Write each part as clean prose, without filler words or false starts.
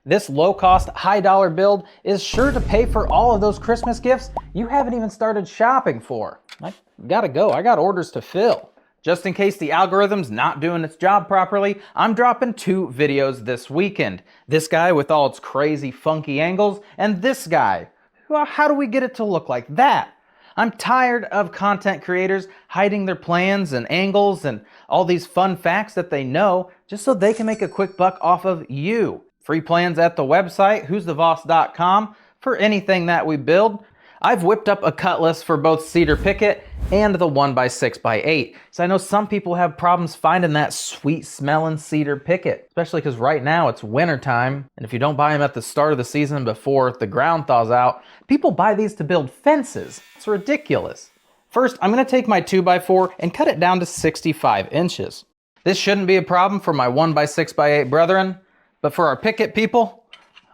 This low-cost, high-dollar build is sure to pay for all of those Christmas gifts you haven't even started shopping for. I gotta go, I got orders to fill. Just in case the algorithm's not doing its job properly, I'm dropping 2 videos this weekend. This guy with all its crazy funky angles, and this guy. Well, how do we get it to look like that? I'm tired of content creators hiding their plans and angles and all these fun facts that they know just so they can make a quick buck off of you. Free plans at the website, who'sthevoss.com, for anything that we build. I've whipped up a cut list for both cedar picket and the 1x6x8. So I know some people have problems finding that sweet smelling cedar picket, especially because right now it's winter time. And if you don't buy them at the start of the season before the ground thaws out, people buy these to build fences. It's ridiculous. First, I'm gonna take my 2x4 and cut it down to 65 inches. This shouldn't be a problem for my 1x6x8 brethren, but for our picket people,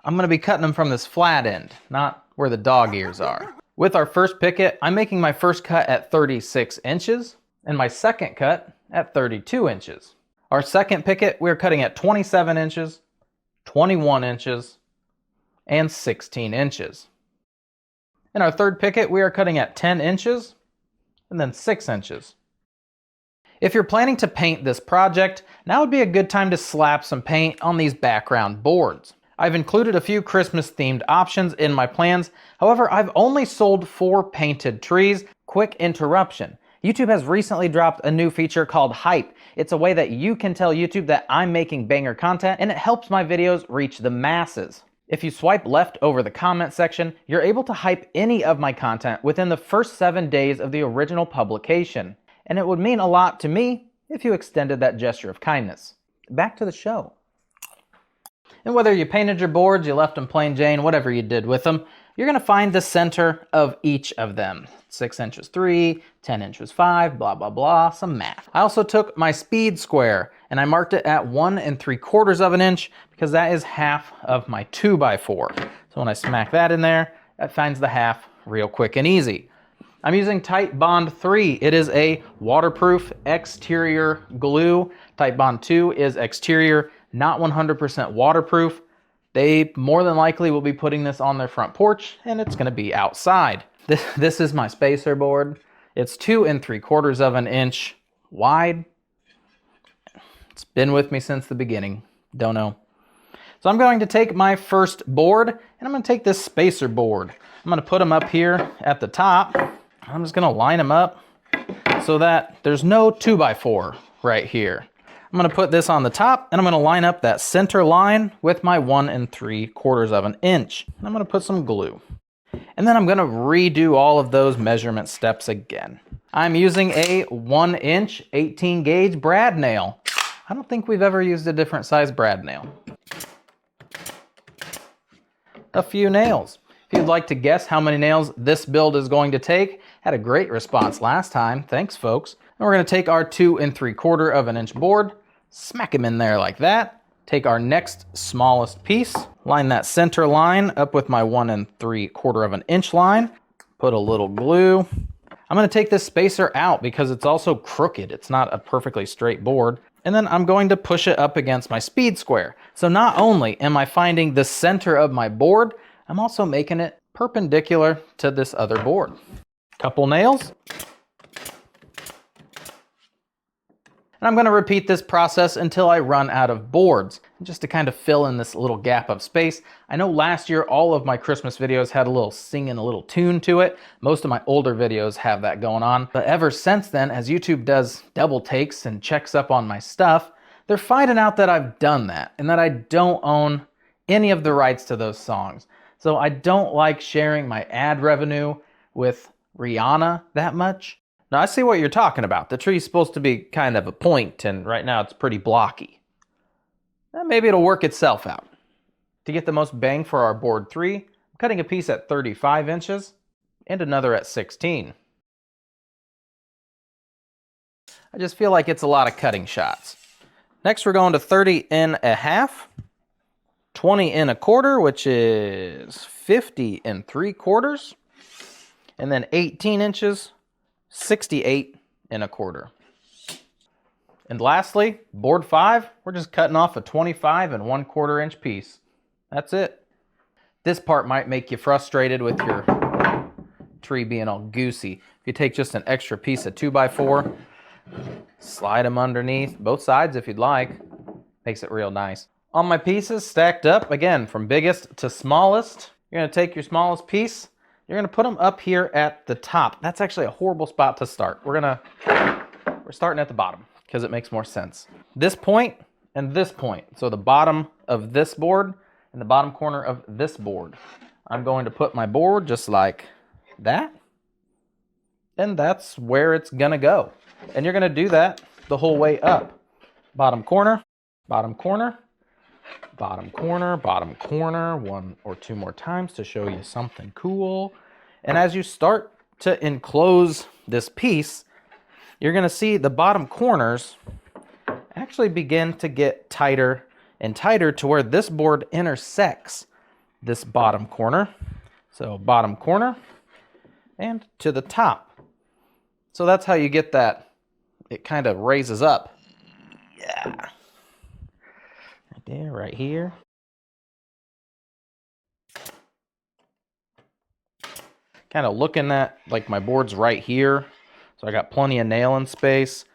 I'm gonna be cutting them from this flat end, not where the dog ears are. With our first picket, I'm making my first cut at 36 inches and my second cut at 32 inches. Our second picket, we're cutting at 27 inches, 21 inches, and 16 inches. In our third picket, we are cutting at 10 inches and then 6 inches. If you're planning to paint this project, now would be a good time to slap some paint on these background boards. I've included a few Christmas themed options in my plans. However, I've only sold 4 painted trees. Quick interruption. YouTube has recently dropped a new feature called Hype. It's a way that you can tell YouTube that I'm making banger content, and it helps my videos reach the masses. If you swipe left over the comment section, you're able to hype any of my content within the first 7 days of the original publication. And it would mean a lot to me if you extended that gesture of kindness. Back to the show. And whether you painted your boards, you left them plain Jane, whatever you did with them, you're gonna find the center of each of them. 6 inches 3, 10 inches 5, blah, blah, blah, some math. I also took my speed square and I marked it at 1 3/4 of an inch because that is half of my 2x4. So when I smack that in there, that finds the half real quick and easy. I'm using Titebond 3. It is a waterproof exterior glue. Titebond 2 is exterior, not 100% waterproof. They more than likely will be putting this on their front porch and it's gonna be outside. This is my spacer board. It's 2 3/4 of an inch wide. It's been with me since the beginning. Don't know. So I'm going to take my first board and I'm gonna take this spacer board. I'm gonna put them up here at the top. I'm just gonna line them up so that there's no 2x4 right here. I'm gonna put this on the top and I'm gonna line up that center line with my 1 3/4 of an inch. And I'm gonna put some glue. And then I'm gonna redo all of those measurement steps again. I'm using a 1 inch 18 gauge brad nail. I don't think we've ever used a different size brad nail. A few nails. If you'd like to guess how many nails this build is going to take, had a great response last time. Thanks, folks. And we're gonna take our 2 3/4 of an inch board, smack them in there like that. Take our next smallest piece, line that center line up with my 1 3/4 of an inch line, put a little glue. I'm gonna take this spacer out because it's also crooked. It's not a perfectly straight board. And then I'm going to push it up against my speed square. So not only am I finding the center of my board, I'm also making it perpendicular to this other board. Couple nails. And I'm gonna repeat this process until I run out of boards, just to kind of fill in this little gap of space. I know last year all of my Christmas videos had a little singing, a little tune to it. Most of my older videos have that going on. But ever since then, as YouTube does double takes and checks up on my stuff, they're finding out that I've done that and that I don't own any of the rights to those songs. So I don't like sharing my ad revenue with Rihanna that much. Now I see what you're talking about. The tree's supposed to be kind of a point and right now it's pretty blocky. Maybe it'll work itself out. To get the most bang for our board 3, I'm cutting a piece at 35 inches and another at 16. I just feel like it's a lot of cutting shots. Next we're going to 30 1/2, 20 1/4, which is 50 3/4, and then 18 inches, 68 1/4. And lastly, board 5, we're just cutting off a 25 1/4 inch piece. That's it. This part might make you frustrated with your tree being all goosey. If you take just an extra piece of 2x4, slide them underneath, both sides if you'd like, makes it real nice. On my pieces stacked up, again, from biggest to smallest, you're gonna take your smallest piece, you're gonna put them up here at the top. That's actually a horrible spot to start. We're starting at the bottom because it makes more sense. This point and this point, so the bottom of this board and the bottom corner of this board. I'm going to put my board just like that, and that's where it's gonna go. And you're gonna do that the whole way up. Bottom corner, bottom corner, bottom corner, bottom corner, one or two more times to show you something cool. And as you start to enclose this piece, you're gonna see the bottom corners actually begin to get tighter and tighter to where this board intersects this bottom corner. So bottom corner and to the top. So that's how you get that. It kind of raises up. Yeah. Right there, right here. Kind of looking at like my board's right here. So I got plenty of nailing space.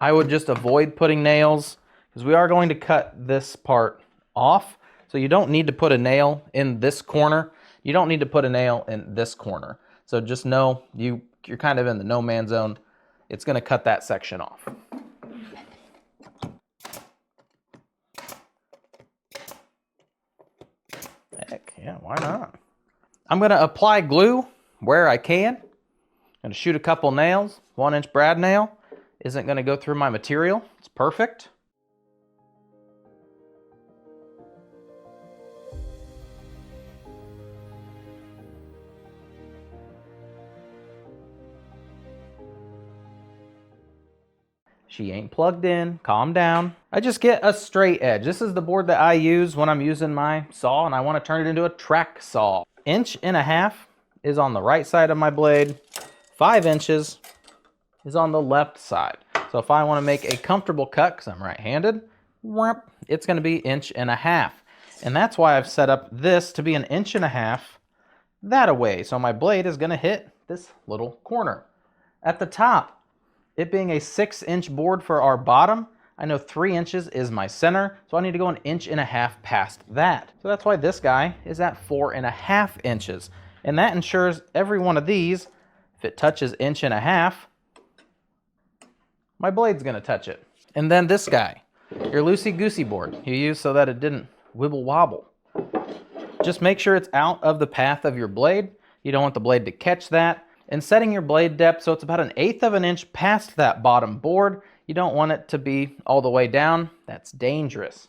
I would just avoid putting nails because we are going to cut this part off. So you don't need to put a nail in this corner. You don't need to put a nail in this corner. So just know you're kind of in the no man's zone. It's going to cut that section off. Heck, yeah, why not? I'm going to apply glue where I can. I'm going to shoot a couple nails. 1-inch brad nail isn't going to go through my material. It's perfect. She ain't plugged in. Calm down. I just get a straight edge. This is the board that I use when I'm using my saw, and I want to turn it into a track saw. 1.5 inches is on the right side of my blade. 5 inches is on the left side. So if I want to make a comfortable cut, because I'm right-handed, it's going to be 1.5 inches. And that's why I've set up this to be 1.5 inches that away. So my blade is going to hit this little corner. At the top, it being a 6-inch board for our bottom, I know 3 inches is my center, so I need to go 1.5 inches past that. So that's why this guy is at 4.5 inches. And that ensures every one of these, if it touches 1.5 inches, my blade's gonna touch it. And then this guy, your loosey-goosey board, you use so that it didn't wibble wobble. Just make sure it's out of the path of your blade. You don't want the blade to catch that. And setting your blade depth so it's about 1/8 of an inch past that bottom board. You don't want it to be all the way down. That's dangerous.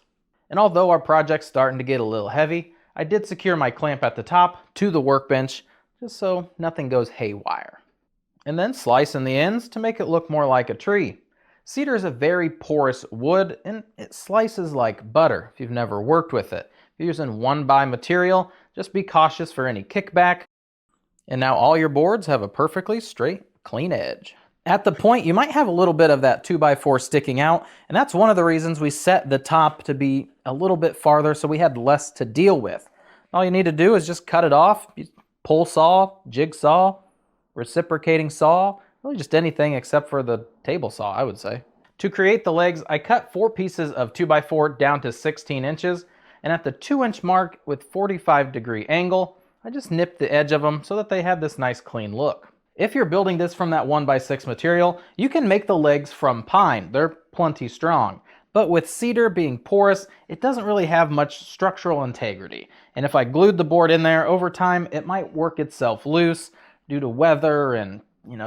And although our project's starting to get a little heavy, I did secure my clamp at the top to the workbench just so nothing goes haywire. And then slicing the ends to make it look more like a tree. Cedar is a very porous wood and it slices like butter if you've never worked with it. If you're using 1x material, just be cautious for any kickback. And now all your boards have a perfectly straight, clean edge. At the point, you might have a little bit of that 2x4 sticking out, and that's one of the reasons we set the top to be a little bit farther so we had less to deal with. All you need to do is just cut it off, pull saw, jigsaw, reciprocating saw, really just anything except for the table saw, I would say. To create the legs, I cut 4 pieces of 2x4 down to 16 inches, and at the 2-inch mark with 45-degree angle, I just nipped the edge of them so that they had this nice clean look. If you're building this from that 1x6 material, you can make the legs from pine. They're plenty strong. But with cedar being porous, it doesn't really have much structural integrity. And if I glued the board in there over time, it might work itself loose due to weather and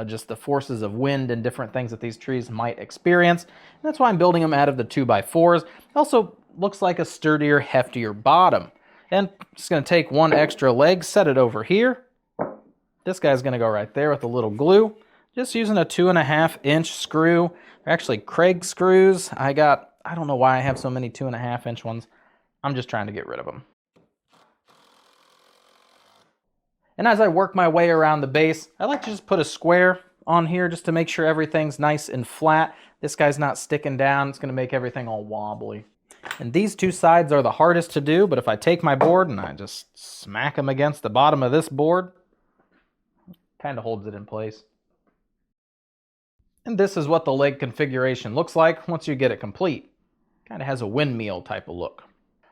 just the forces of wind and different things that these trees might experience. And that's why I'm building them out of the 2x4s. It also looks like a sturdier, heftier bottom. And just going to take 1 extra leg, set it over here. This guy's going to go right there with a little glue. Just using a 2.5-inch screw. They're actually Craig screws. I don't know why I have so many 2.5-inch ones. I'm just trying to get rid of them. And as I work my way around the base, I like to just put a square on here just to make sure everything's nice and flat. This guy's not sticking down. It's going to make everything all wobbly. And these two sides are the hardest to do, but if I take my board and I just smack them against the bottom of this board, kind of holds it in place. And this is what the leg configuration looks like once you get it complete. Kind of has a windmill type of look.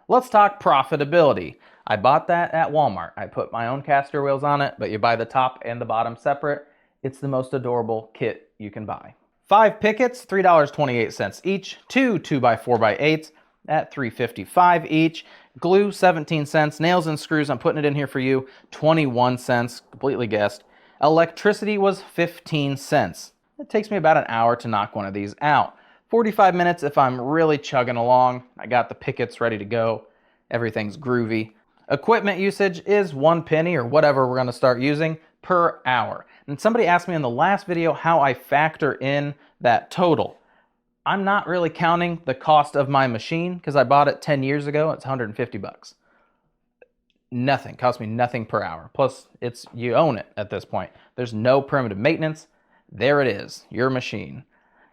Let's talk profitability. I bought that at Walmart. I put my own caster wheels on it, but you buy the top and the bottom separate. It's the most adorable kit you can buy. 5 pickets, $3.28 each. 2 2x4x8s at $3.55 each. Glue, 17 cents. Nails and screws, I'm putting it in here for you, 21 cents. Completely guessed. Electricity was 15 cents. It takes me about an hour to knock one of these out. 45 minutes if I'm really chugging along. I got the pickets ready to go. Everything's groovy. Equipment usage is 1 penny or whatever we're going to start using per hour. And somebody asked me in the last video how I factor in that total. I'm not really counting the cost of my machine because I bought it 10 years ago. It's 150 bucks. Nothing. Cost me nothing per hour. Plus, you own it at this point. There's no primitive maintenance. There it is, your machine.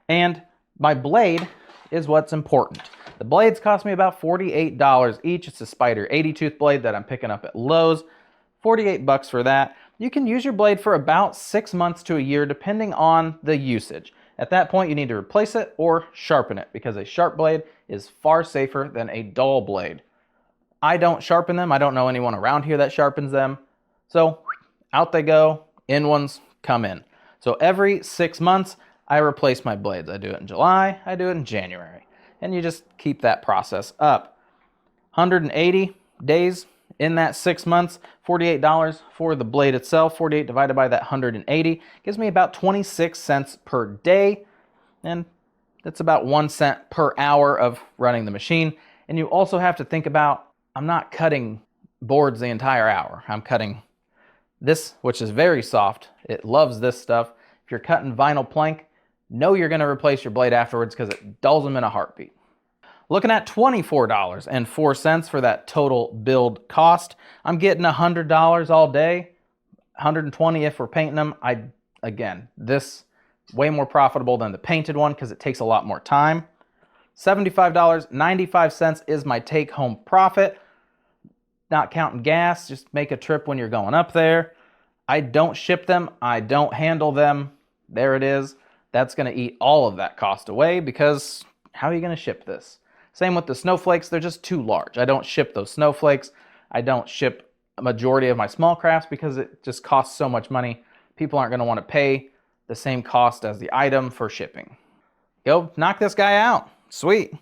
And my blade is what's important. The blades cost me about $48 each. It's a Spider 80 tooth blade that I'm picking up at Lowe's. 48 bucks for that. You can use your blade for about 6 months to a year depending on the usage. At that point, you need to replace it or sharpen it because a sharp blade is far safer than a dull blade. I don't sharpen them. I don't know anyone around here that sharpens them. So out they go, in ones come in. So every 6 months, I replace my blades. I do it in July, I do it in January. And you just keep that process up. 180 days in that 6 months, $48 for the blade itself. 48 divided by that 180 gives me about 26 cents per day. And that's about 1 cent per hour of running the machine. And you also have to think about, I'm not cutting boards the entire hour. I'm cutting this, which is very soft. It loves this stuff. If you're cutting vinyl plank, know you're going to replace your blade afterwards because it dulls them in a heartbeat. Looking at $24.04 for that total build cost. I'm getting $100 all day, $120 if we're painting them. Again, this way more profitable than the painted one because it takes a lot more time. $75.95 is my take-home profit. Not counting gas, just make a trip when you're going up there. I don't ship them, I don't handle them. There it is. That's going to eat all of that cost away because how are you going to ship this? Same with the snowflakes, they're just too large. I don't ship those snowflakes. I don't ship a majority of my small crafts because it just costs so much money. People aren't going to want to pay the same cost as the item for shipping. Go knock this guy out. Sweet.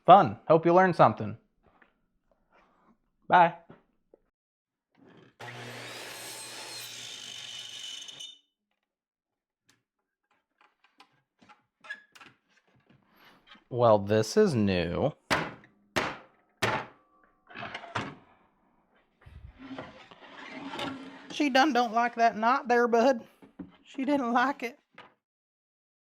Fun. Hope you learned something. Bye. Well, this is new. She don't like that knot there, bud. She didn't like it.